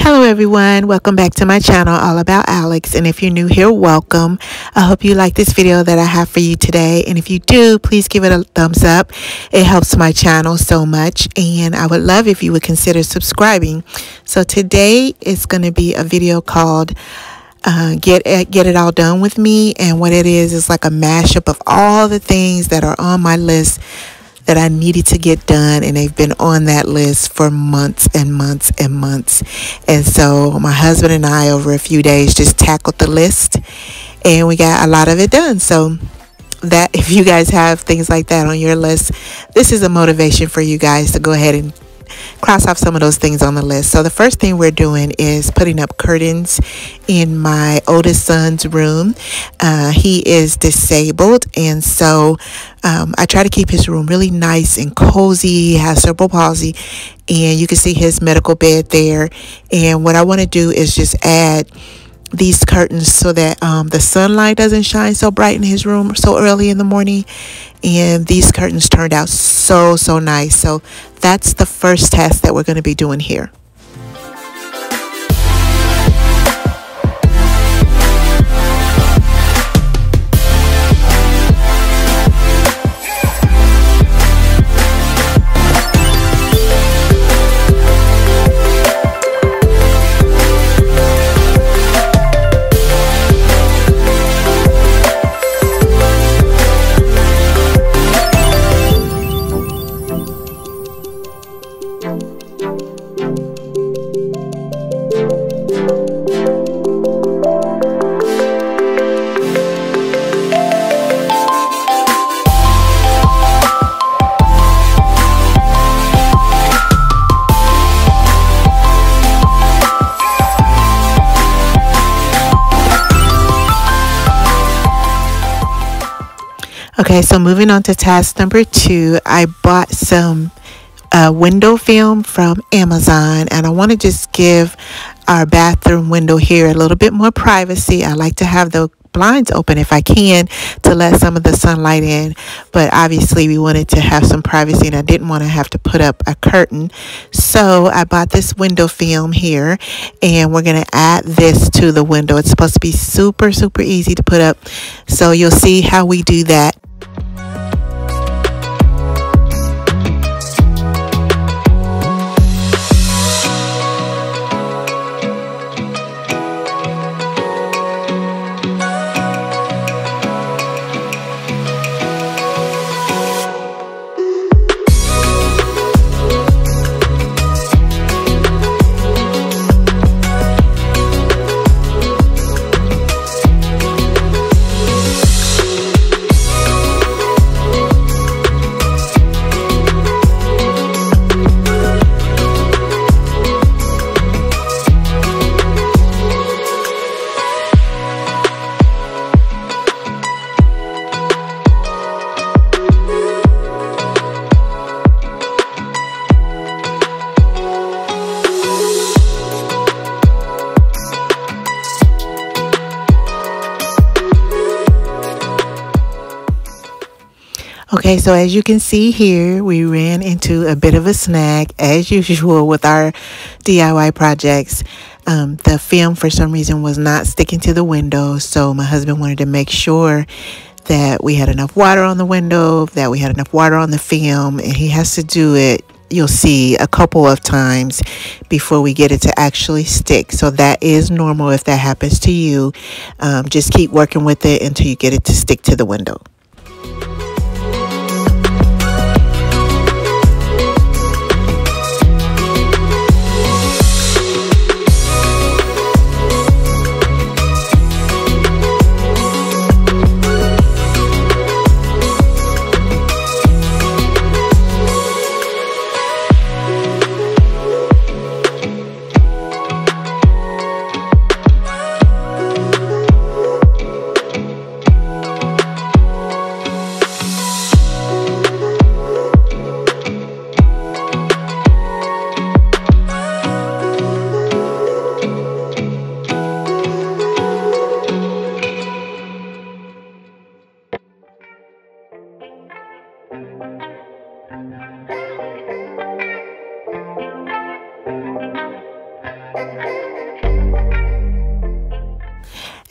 Hello everyone, welcome back to my channel All About Alex, and if you're new here, welcome. I hope you like this video that I have for you today, and if you do, please give it a thumbs up. It helps my channel so much, and I would love if you would consider subscribing. So today is going to be a video called Get It All Done With Me, and what it is like a mashup of all the things that are on my list that I needed to get done, and they've been on that list for months and months and months. And so my husband and I over a few days just tackled the list, and we got a lot of it done. So that if you guys have things like that on your list, this is a motivation for you guys to go ahead and cross off some of those things on the list. So the first thing we're doing is putting up curtains in my oldest son's room. He is disabled, and so I try to keep his room really nice and cozy. He has cerebral palsy, and you can see his medical bed there. And what I want to do is just add these curtains so that the sunlight doesn't shine so bright in his room so early in the morning. And these curtains turned out so nice. So that's the first task that we're going to be doing here. Okay, so moving on to task number 2, I bought some window film from Amazon, and I want to just give our bathroom window here a little bit more privacy. I like to have the blinds open if I can to let some of the sunlight in, but obviously we wanted to have some privacy, and I didn't want to have to put up a curtain. So I bought this window film here, and we're going to add this to the window. It's supposed to be super easy to put up, so you'll see how we do that. Okay, so as you can see here, we ran into a bit of a snag as usual with our DIY projects. The film for some reason was not sticking to the window, so my husband wanted to make sure that we had enough water on the window, that we had enough water on the film, and he has to do it, you'll see, a couple of times before we get it to actually stick. So that is normal if that happens to you. Just keep working with it until you get it to stick to the window.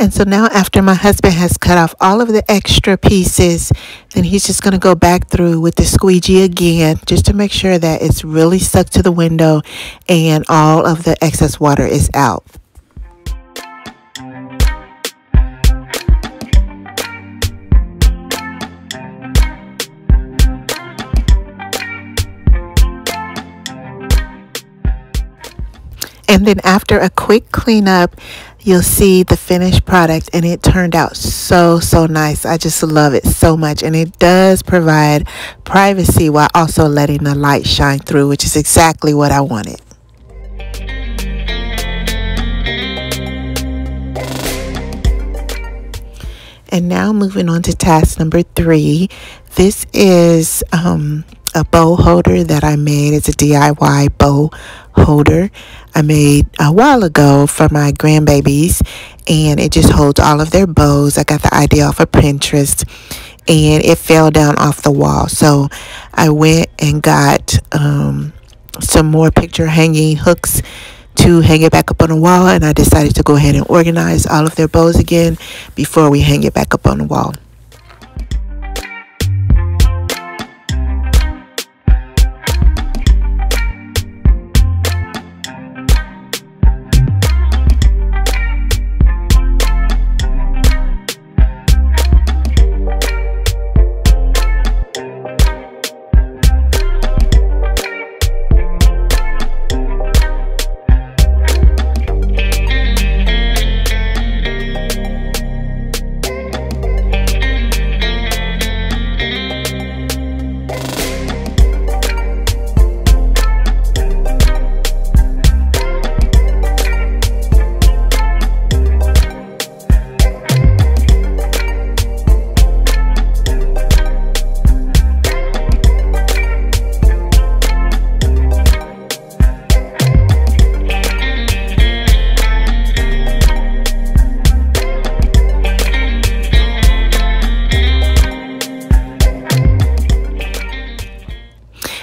And so now after my husband has cut off all of the extra pieces, then he's just going to go back through with the squeegee again just to make sure that it's really stuck to the window and all of the excess water is out. And then after a quick cleanup, you'll see the finished product, and it turned out so nice. I just love it so much, and it does provide privacy while also letting the light shine through, which is exactly what I wanted. And now moving on to task number 3. This is a bow holder that I made. It's a DIY bow holder I made a while ago for my grandbabies, and it just holds all of their bows. I got the idea off of Pinterest, and it fell down off the wall, so I went and got some more picture hanging hooks to hang it back up on the wall, and I decided to go ahead and organize all of their bows again before we hang it back up on the wall.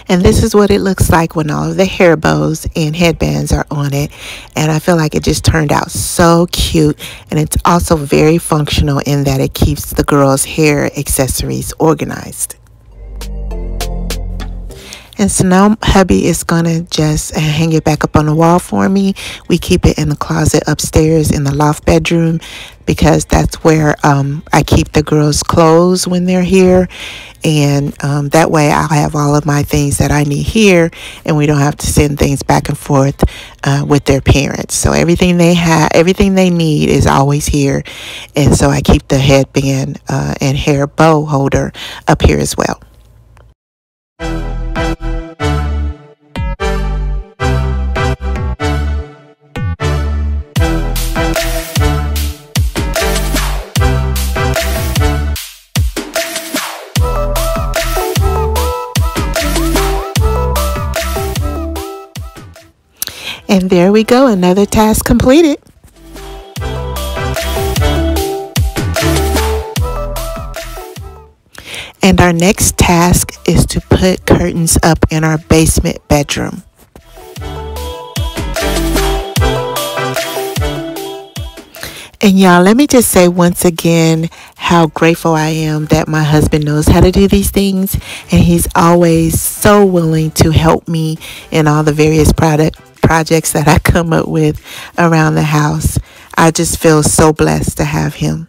And this is what it looks like when all of the hair bows and headbands are on it. And I feel like it just turned out so cute. And it's also very functional in that it keeps the girls' hair accessories organized. And so now hubby is going to just hang it back up on the wall for me. We keep it in the closet upstairs in the loft bedroom because that's where I keep the girls' clothes when they're here. And that way I'll have all of my things that I need here, and we don't have to send things back and forth with their parents. So everything they have, everything they need is always here. And so I keep the headband and hair bow holder up here as well. And there we go, another task completed. And our next task is to put curtains up in our basement bedroom. And y'all, let me just say once again how grateful I am that my husband knows how to do these things, and he's always so willing to help me in all the various projects that I come up with around the house. I just feel so blessed to have him.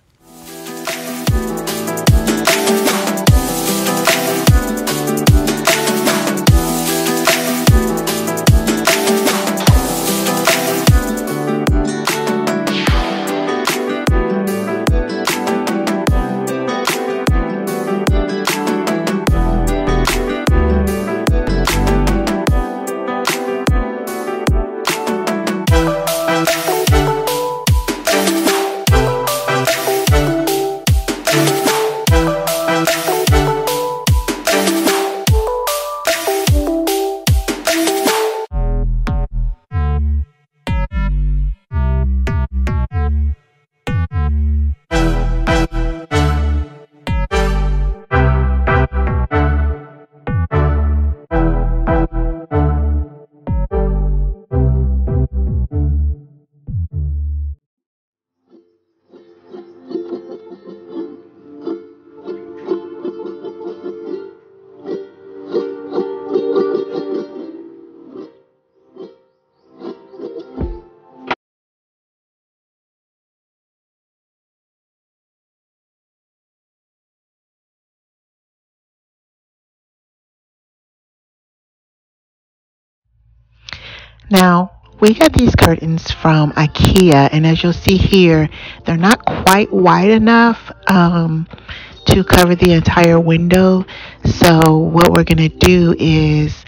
Now, we got these curtains from IKEA, and as you'll see here, they're not quite wide enough to cover the entire window. So what we're going to do is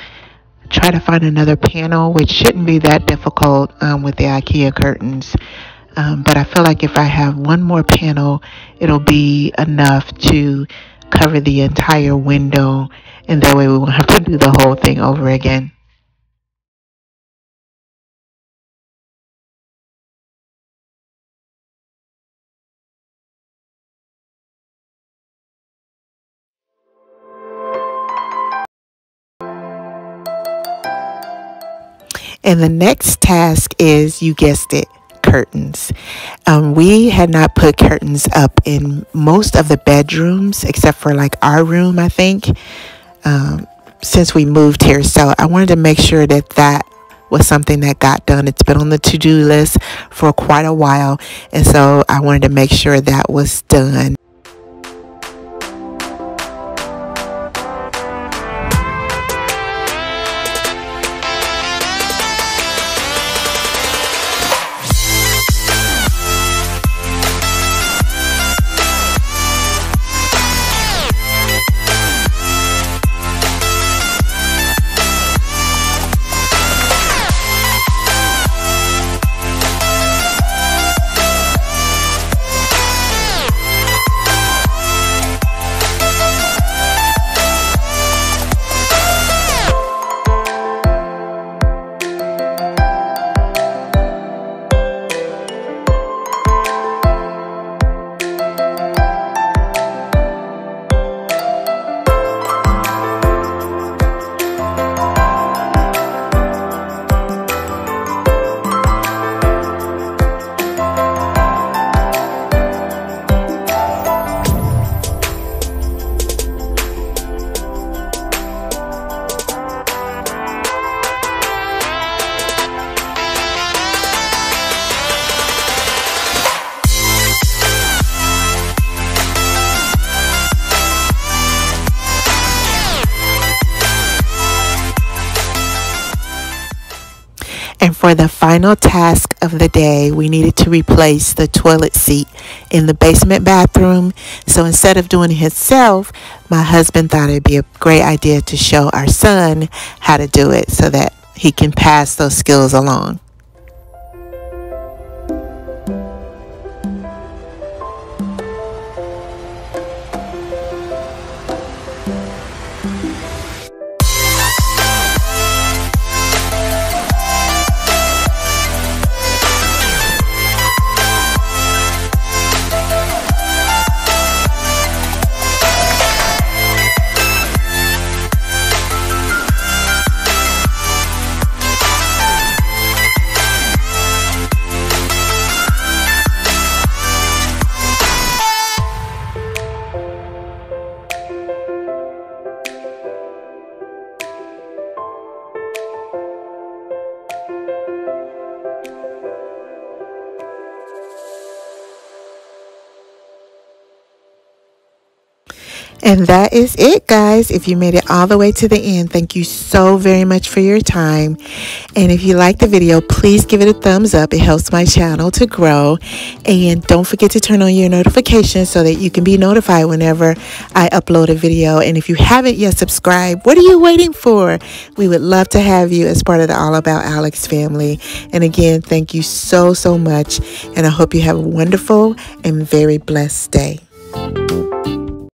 try to find another panel, which shouldn't be that difficult with the IKEA curtains. But I feel like if I have one more panel, it'll be enough to cover the entire window, and that way we won't have to do the whole thing over again. And the next task is, you guessed it, curtains. We had not put curtains up in most of the bedrooms except for like our room, I think, since we moved here. So I wanted to make sure that that was something that got done. It's been on the to-do list for quite a while, and so I wanted to make sure that was done. And for the final task of the day, we needed to replace the toilet seat in the basement bathroom. So instead of doing it himself, my husband thought it'd be a great idea to show our son how to do it so that he can pass those skills along. And that is it, guys. If you made it all the way to the end, thank you so very much for your time. And if you like the video, please give it a thumbs up. It helps my channel to grow. And don't forget to turn on your notifications so that you can be notified whenever I upload a video. And if you haven't yet subscribed, what are you waiting for? We would love to have you as part of the All About Alex family. And again, thank you so much. And I hope you have a wonderful and very blessed day.